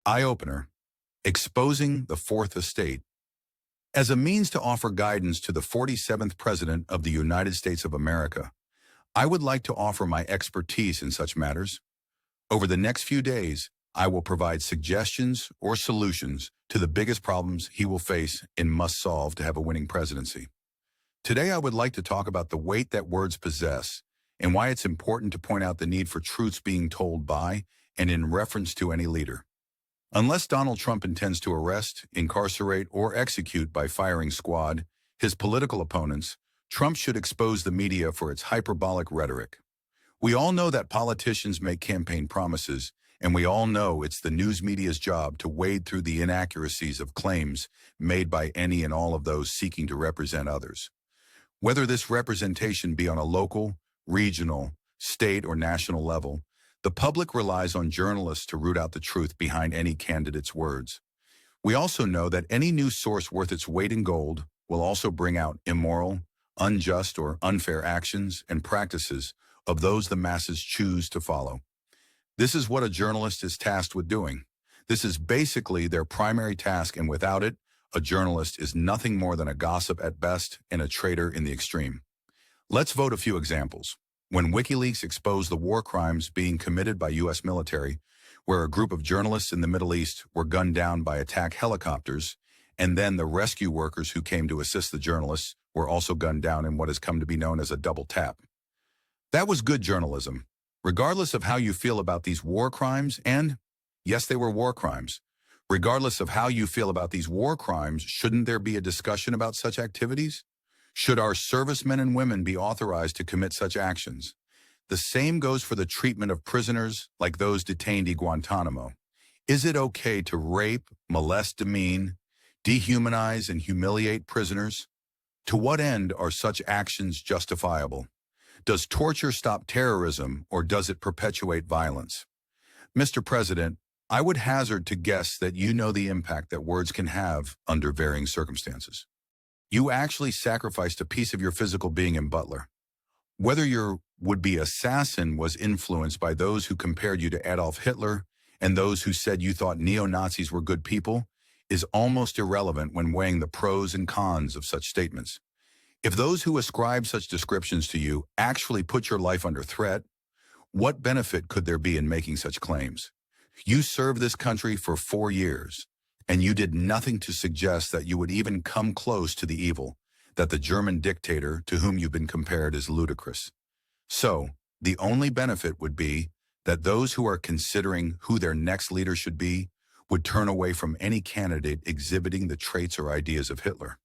Eye-opener, exposing the Fourth Estate. As a means to offer guidance to the 47th President of the United States of America, I would like to offer my expertise in such matters. Over the next few days, I will provide suggestions or solutions to the biggest problems he will face and must solve to have a winning presidency. Today, I would like to talk about the weight that words possess and why it's important to point out the need for truths being told by and in reference to any leader. Unless Donald Trump intends to arrest, incarcerate, or execute by firing squad his political opponents, Trump should expose the media for its hyperbolic rhetoric. We all know that politicians make campaign promises, and we all know it's the news media's job to wade through the inaccuracies of claims made by any and all of those seeking to represent others. Whether this representation be on a local, regional, state, or national level, the public relies on journalists to root out the truth behind any candidate's words. We also know that any news source worth its weight in gold will also bring out immoral, unjust, or unfair actions and practices of those the masses choose to follow. This is what a journalist is tasked with doing. This is basically their primary task, and without it, a journalist is nothing more than a gossip at best and a traitor in the extreme. Let's vote a few examples. When WikiLeaks exposed the war crimes being committed by U.S. military, where a group of journalists in the Middle East were gunned down by attack helicopters, and then the rescue workers who came to assist the journalists were also gunned down in what has come to be known as a double tap. That was good journalism. Regardless of how you feel about these war crimes, and yes, they were war crimes, regardless of how you feel about these war crimes, shouldn't there be a discussion about such activities? Should our servicemen and women be authorized to commit such actions? The same goes for the treatment of prisoners like those detained in Guantanamo. Is it okay to rape, molest, demean, dehumanize, and humiliate prisoners? To what end are such actions justifiable? Does torture stop terrorism, or does it perpetuate violence? Mr. President, I would hazard to guess that you know the impact that words can have under varying circumstances. You actually sacrificed a piece of your physical being in Butler. Whether your would-be assassin was influenced by those who compared you to Adolf Hitler and those who said you thought neo-Nazis were good people is almost irrelevant when weighing the pros and cons of such statements. If those who ascribe such descriptions to you actually put your life under threat, what benefit could there be in making such claims? You served this country for 4 years, and you did nothing to suggest that you would even come close to the evil that the German dictator to whom you've been compared is ludicrous. So, the only benefit would be that those who are considering who their next leader should be would turn away from any candidate exhibiting the traits or ideas of Hitler.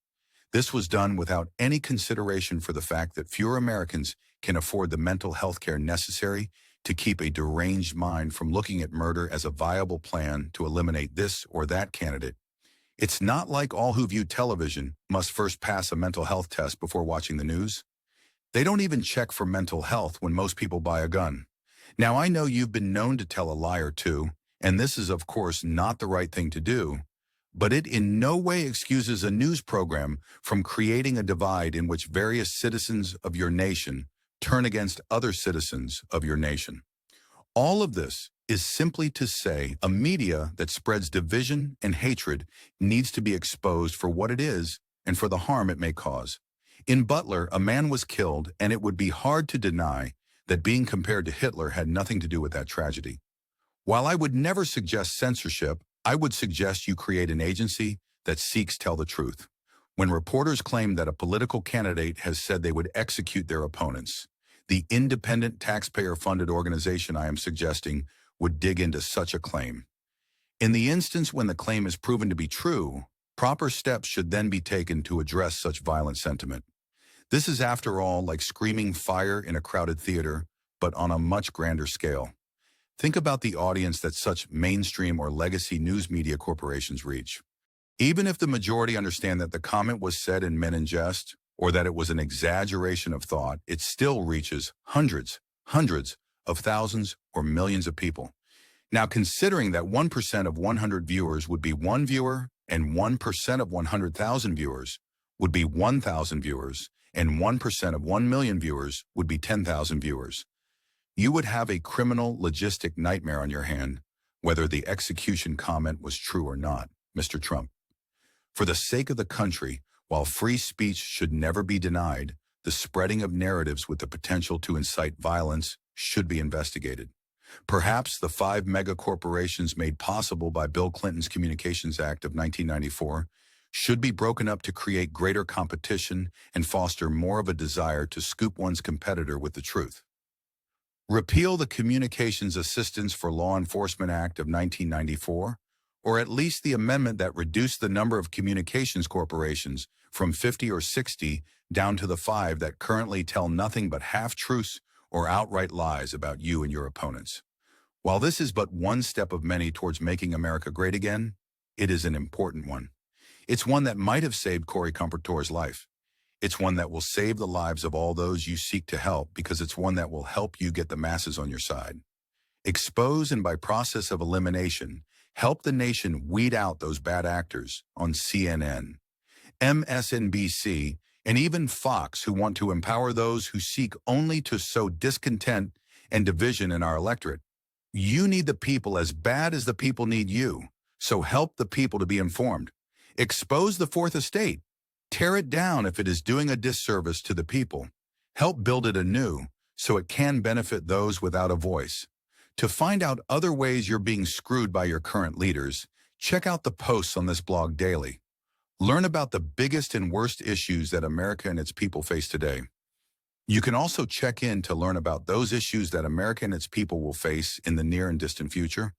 This was done without any consideration for the fact that fewer Americans can afford the mental health care necessary to keep a deranged mind from looking at murder as a viable plan to eliminate this or that candidate. It's not like all who view television must first pass a mental health test before watching the news. They don't even check for mental health when most people buy a gun. Now, I know you've been known to tell a lie or two, and this is, of course, not the right thing to do, but it in no way excuses a news program from creating a divide in which various citizens of your nation turn against other citizens of your nation. All of this is simply to say a media that spreads division and hatred needs to be exposed for what it is and for the harm it may cause. In Butler, a man was killed, and it would be hard to deny that being compared to Hitler had nothing to do with that tragedy. While I would never suggest censorship, I would suggest you create an agency that seeks tell the truth. When reporters claim that a political candidate has said they would execute their opponents, the independent taxpayer-funded organization I am suggesting would dig into such a claim. In the instance when the claim is proven to be true, proper steps should then be taken to address such violent sentiment. This is, after all, like screaming fire in a crowded theater, but on a much grander scale. Think about the audience that such mainstream or legacy news media corporations reach. Even if the majority understand that the comment was said and meant in jest, or that it was an exaggeration of thought, it still reaches hundreds of thousands or millions of people. Now, considering that 1% of 100 viewers would be one viewer, and 1% of 100,000 viewers would be 1,000 viewers, and 1% of 1 million viewers would be 10,000 viewers, you would have a criminal logistic nightmare on your hand whether the execution comment was true or not, Mr. Trump. For the sake of the country, while free speech should never be denied, the spreading of narratives with the potential to incite violence should be investigated. Perhaps the 5 megacorporations made possible by Bill Clinton's Communications Act of 1994 should be broken up to create greater competition and foster more of a desire to scoop one's competitor with the truth. Repeal the Communications Assistance for Law Enforcement Act of 1994, or at least the amendment that reduced the number of communications corporations from 50 or 60 down to the 5 that currently tell nothing but half-truths or outright lies about you and your opponents. While this is but one step of many towards making America great again, it is an important one. It's one that might have saved Corey Compertore's life. It's one that will save the lives of all those you seek to help, because it's one that will help you get the masses on your side. Expose and, by process of elimination, help the nation weed out those bad actors on CNN, MSNBC, and even Fox, who want to empower those who seek only to sow discontent and division in our electorate. You need the people as bad as the people need you, so help the people to be informed. Expose the Fourth Estate. Tear it down if it is doing a disservice to the people. Help build it anew so it can benefit those without a voice. To find out other ways you're being screwed by your current leaders, check out the posts on this blog daily. Learn about the biggest and worst issues that America and its people face today. You can also check in to learn about those issues that America and its people will face in the near and distant future.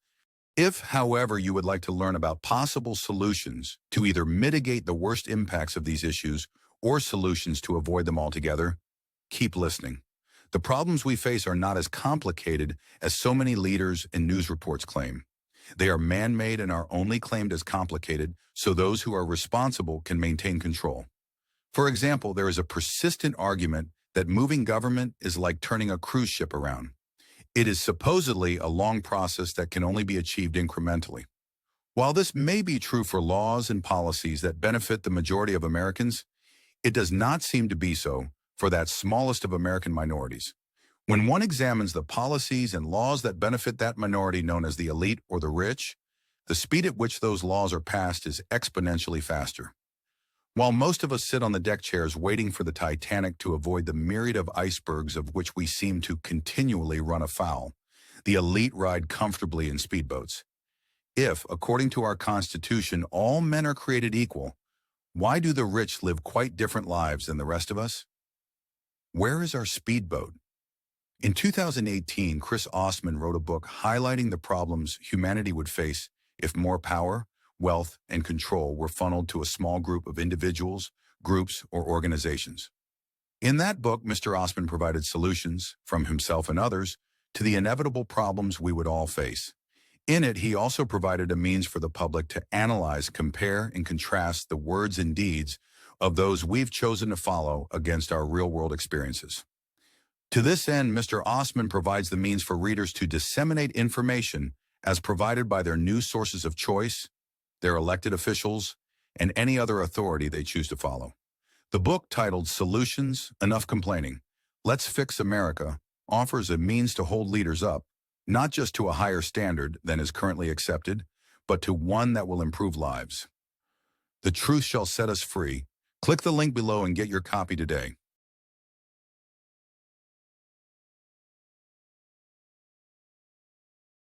If, however, you would like to learn about possible solutions to either mitigate the worst impacts of these issues or solutions to avoid them altogether, keep listening. The problems we face are not as complicated as so many leaders and news reports claim. They are man-made and are only claimed as complicated so those who are responsible can maintain control. For example, there is a persistent argument that moving government is like turning a cruise ship around. It is supposedly a long process that can only be achieved incrementally. While this may be true for laws and policies that benefit the majority of Americans, it does not seem to be so for that smallest of American minorities. When one examines the policies and laws that benefit that minority known as the elite or the rich, the speed at which those laws are passed is exponentially faster. While most of us sit on the deck chairs waiting for the Titanic to avoid the myriad of icebergs of which we seem to continually run afoul, the elite ride comfortably in speedboats. If, according to our Constitution, all men are created equal, why do the rich live quite different lives than the rest of us? Where is our speedboat? In 2018, Chris Ostman wrote a book highlighting the problems humanity would face if more power, wealth, and control were funneled to a small group of individuals, groups, or organizations. In that book, Mr. Ostman provided solutions, from himself and others, to the inevitable problems we would all face. In it, he also provided a means for the public to analyze, compare, and contrast the words and deeds of those we've chosen to follow against our real-world experiences. To this end, Mr. Ostman provides the means for readers to disseminate information as provided by their news sources of choice, their elected officials, and any other authority they choose to follow. The book, titled Solutions, Enough Complaining, Let's Fix America, offers a means to hold leaders up, not just to a higher standard than is currently accepted, but to one that will improve lives. The truth shall set us free. Click the link below and get your copy today.